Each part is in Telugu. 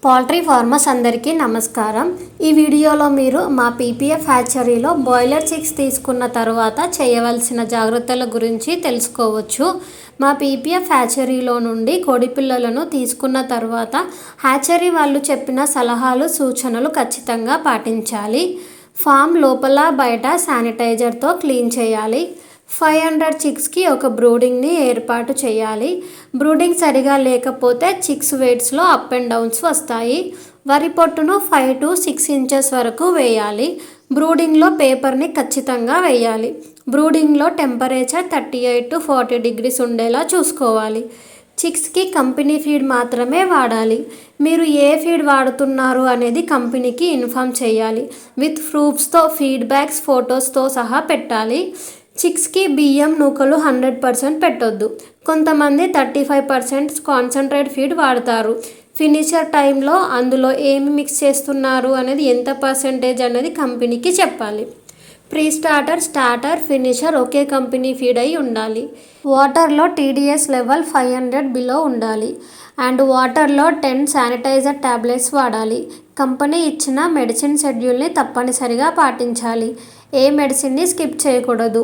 పౌల్ట్రీ ఫార్మర్స్ అందరికీ నమస్కారం. ఈ వీడియోలో మీరు మా పీపీఎఫ్ హ్యాచరీలో బాయిలర్ చిక్స్ తీసుకున్న తర్వాత చేయవలసిన జాగ్రత్తల గురించి తెలుసుకోవచ్చు. మా పీపీఎఫ్ హ్యాచరీలో నుండి కోడిపిల్లలను తీసుకున్న తర్వాత హ్యాచరీ వాళ్ళు చెప్పిన సలహాలు సూచనలు ఖచ్చితంగా పాటించాలి. ఫామ్ లోపల బయట శానిటైజర్తో క్లీన్ చేయాలి. 500 చిక్స్కి ఒక బ్రూడింగ్ని ఏర్పాటు చేయాలి. బ్రూడింగ్ సరిగా లేకపోతే చిక్స్ వెయిట్స్లో అప్ అండ్ డౌన్స్ వస్తాయి. వరి పొట్టును 5 to 6 ఇంచెస్ వరకు వేయాలి. బ్రూడింగ్లో పేపర్ని ఖచ్చితంగా వేయాలి. బ్రూడింగ్లో టెంపరేచర్ 38 to 40 degrees ఉండేలా చూసుకోవాలి. చిక్స్కి కంపెనీ ఫీడ్ మాత్రమే వాడాలి. మీరు ఏ ఫీడ్ వాడుతున్నారు అనేది కంపెనీకి ఇన్ఫామ్ చేయాలి. విత్ ప్రూఫ్స్తో ఫీడ్బ్యాక్స్ ఫొటోస్తో సహా పెట్టాలి. చిక్స్కి బియ్యం నూకలు 100% పెట్టొద్దు. కొంతమంది 35% కాన్సన్ట్రేట్ ఫీడ్ వాడతారు. ఫినిషర్ టైంలో అందులో ఏమి మిక్స్ చేస్తున్నారు అనేది ఎంత పర్సెంటేజ్ అనేది కంపెనీకి చెప్పాలి. ప్రీ స్టార్టర్, స్టార్టర్, ఫినిషర్ ఒకే కంపెనీ ఫీడ్ అయి ఉండాలి. వాటర్లో TDS లెవెల్ 500 బిలో ఉండాలి. అండ్ వాటర్లో 10 శానిటైజర్ ట్యాబ్లెట్స్ వాడాలి. కంపెనీ ఇచ్చిన మెడిసిన్ షెడ్యూల్ని తప్పనిసరిగా పాటించాలి. ఏ మెడిసిన్ని స్కిప్ చేయకూడదు.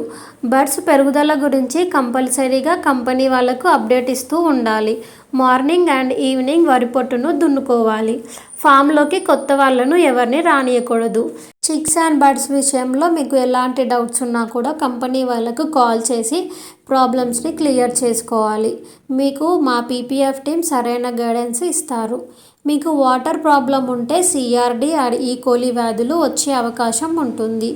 బర్డ్స్ పెరుగుదల గురించి కంపల్సరీగా కంపెనీ వాళ్ళకు అప్డేట్ ఇస్తూ ఉండాలి. మార్నింగ్ అండ్ ఈవినింగ్ వరి పొట్టును దున్నుకోవాలి. ఫామ్లోకి కొత్త వాళ్ళను ఎవరిని రానియకూడదు. చిక్స్ అండ్ బర్డ్స్ విషయంలో మీకు ఎలాంటి డౌట్స్ ఉన్నా కూడా కంపెనీ వాళ్ళకు కాల్ చేసి ప్రాబ్లమ్స్ని క్లియర్ చేసుకోవాలి. మీకు మా పీపీఎఫ్ టీం సరైన గైడెన్స్ ఇస్తారు. మీకు వాటర్ ప్రాబ్లం ఉంటే CRD ఆర్ ఈకోలి వ్యాధులు వచ్చే అవకాశం ఉంటుంది.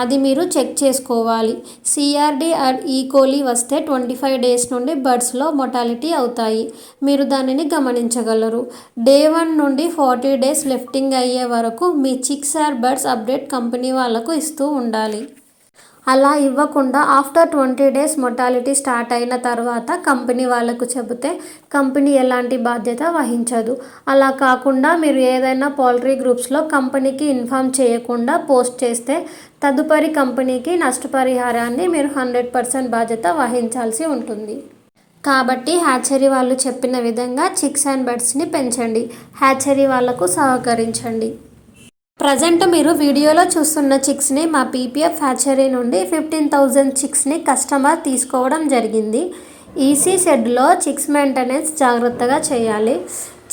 అది మీరు చెక్ చేసుకోవాలి. CRD ఆర్ ఈకోలి వస్తే 25 days నుండి బర్డ్స్లో మొటాలిటీ అవుతాయి. మీరు దానిని గమనించగలరు. Day 1 నుండి 40 days లెఫ్టింగ్ అయ్యే వరకు మీ chicks or birds update company వాళ్ళకు ఇస్తూ ఉండాలి. అలా ఇవ్వకుండా ఆఫ్టర్ 20 days మొటాలిటీ స్టార్ట్ అయిన తర్వాత కంపెనీ వాళ్ళకు చెబితే కంపెనీ ఎలాంటి బాధ్యత వహించదు. అలా కాకుండా మీరు ఏదైనా పౌల్ట్రీ గ్రూప్స్లో కంపెనీకి ఇన్ఫామ్ చేయకుండా పోస్ట్ చేస్తే తదుపరి కంపెనీకి నష్టపరిహారాన్ని మీరు 100% బాధ్యత వహించాల్సి ఉంటుంది. కాబట్టి హ్యాచరీ వాళ్ళు చెప్పిన విధంగా చిక్స్ అండ్ బర్డ్స్ని పెంచండి. హ్యాచరీ వాళ్లకు సహకరించండి. ప్రజెంట్ మీరు వీడియోలో చూస్తున్న చిక్స్ని మా పీపీఎఫ్ హ్యాచరీ నుండి 15,000 చిక్స్ని కస్టమర్ తీసుకోవడం జరిగింది. ఈసీ షెడ్లో చిక్స్ మెయింటెనెన్స్ జాగ్రత్తగా చేయాలి.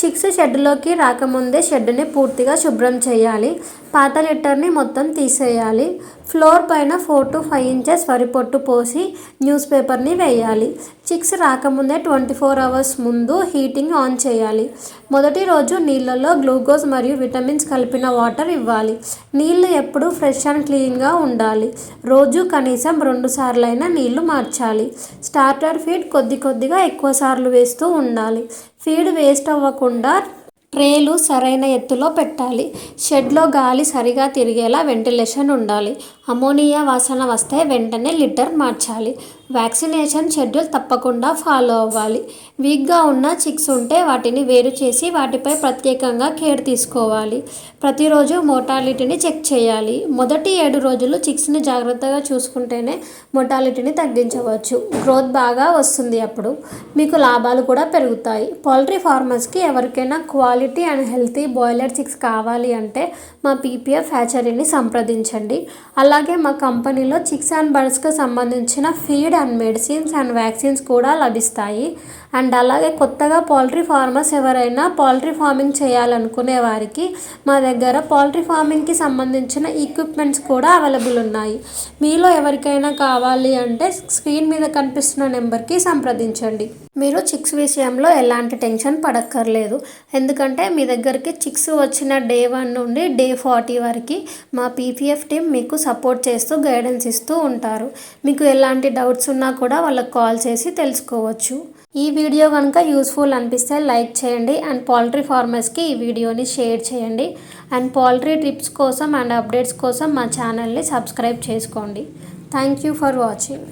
చిక్స్ షెడ్లోకి రాకముందే షెడ్ని పూర్తిగా శుభ్రం చేయాలి. పాత లిట్టర్ని మొత్తం తీసేయాలి. ఫ్లోర్ పైన 4 to 5 inches వరి పొట్టు పోసి న్యూస్ పేపర్ని వేయాలి. చిక్స్ రాకముందే 24 hours ముందు హీటింగ్ ఆన్ చేయాలి. మొదటి రోజు నీళ్ళల్లో గ్లూకోజ్ మరియు విటమిన్స్ కలిపిన వాటర్ ఇవ్వాలి. నీళ్ళు ఎప్పుడు ఫ్రెష్ అండ్ క్లీన్గా ఉండాలి. రోజు కనీసం 2 సార్లైనా నీళ్లు మార్చాలి. స్టార్టర్ ఫీడ్ కొద్దిగా ఎక్కువ సార్లు వేస్తూ ఉండాలి. ఫీడ్ వేస్ట్ అవ్వకుండా ట్రేలు సరైన ఎత్తులో పెట్టాలి. షెడ్లో గాలి సరిగా తిరిగేలా వెంటిలేషన్ ఉండాలి. అమోనియా వాసన వస్తే వెంటనే లిటర్ మార్చాలి. వ్యాక్సినేషన్ షెడ్యూల్ తప్పకుండా ఫాలో అవ్వాలి. వీక్గా ఉన్న చిక్స్ ఉంటే వాటిని వేరు చేసి వాటిపై ప్రత్యేకంగా కేర్ తీసుకోవాలి. ప్రతిరోజు మోటాలిటీని చెక్ చేయాలి. మొదటి 7 రోజులు చిక్స్ని జాగ్రత్తగా చూసుకుంటేనే మోటాలిటీని తగ్గించవచ్చు. గ్రోత్ బాగా వస్తుంది. అప్పుడు మీకు లాభాలు కూడా పెరుగుతాయి. పౌల్ట్రీ ఫార్మర్స్కి ఎవరికైనా quality and healthy boiler chicks కావాలి అంటే మా పీపీఎఫ్ హ్యాచరీని సంప్రదించండి. అలాగే మా కంపెనీలో చిక్స్ అండ్ బర్డ్స్కి సంబంధించిన feed and medicines and vaccines కూడా లభిస్తాయి. అండ్ అలాగే కొత్తగా పౌల్ట్రీ ఫార్మర్స్ ఎవరైనా పౌల్ట్రీ ఫార్మింగ్ చేయాలనుకునే వారికి మా దగ్గర పౌల్ట్రీ ఫార్మింగ్కి సంబంధించిన ఎక్విప్మెంట్స్ కూడా అవైలబుల్ ఉన్నాయి. మీలో ఎవరికైనా కావాలి అంటే స్క్రీన్ మీద కనిపిస్తున్న నెంబర్కి సంప్రదించండి. మీరు చిక్స్ విషయంలో ఎలాంటి టెన్షన్ పడక్కర్లేదు. ఎందుకంటే మీ దగ్గరికి చిక్స్ వచ్చిన Day 1 నుండి Day 40 వరకు మా పీపీఎఫ్ టీం మీకు సపోర్ట్ చేస్తూ గైడెన్స్ ఇస్తూ ఉంటారు. మీకు ఎలాంటి డౌట్స్ ఉన్నా కూడా వాళ్ళకి కాల్ చేసి తెలుసుకోవచ్చు. ఈ వీడియో కనుక యూస్ఫుల్ అనిపిస్తే లైక్ చేయండి. అండ్ పౌల్ట్రీ ఫార్మర్స్కి ఈ వీడియోని షేర్ చేయండి. అండ్ పౌల్ట్రీ టిప్స్ కోసం అండ్ అప్డేట్స్ కోసం మా ఛానల్ని సబ్స్క్రైబ్ చేసుకోండి. Thank you for watching.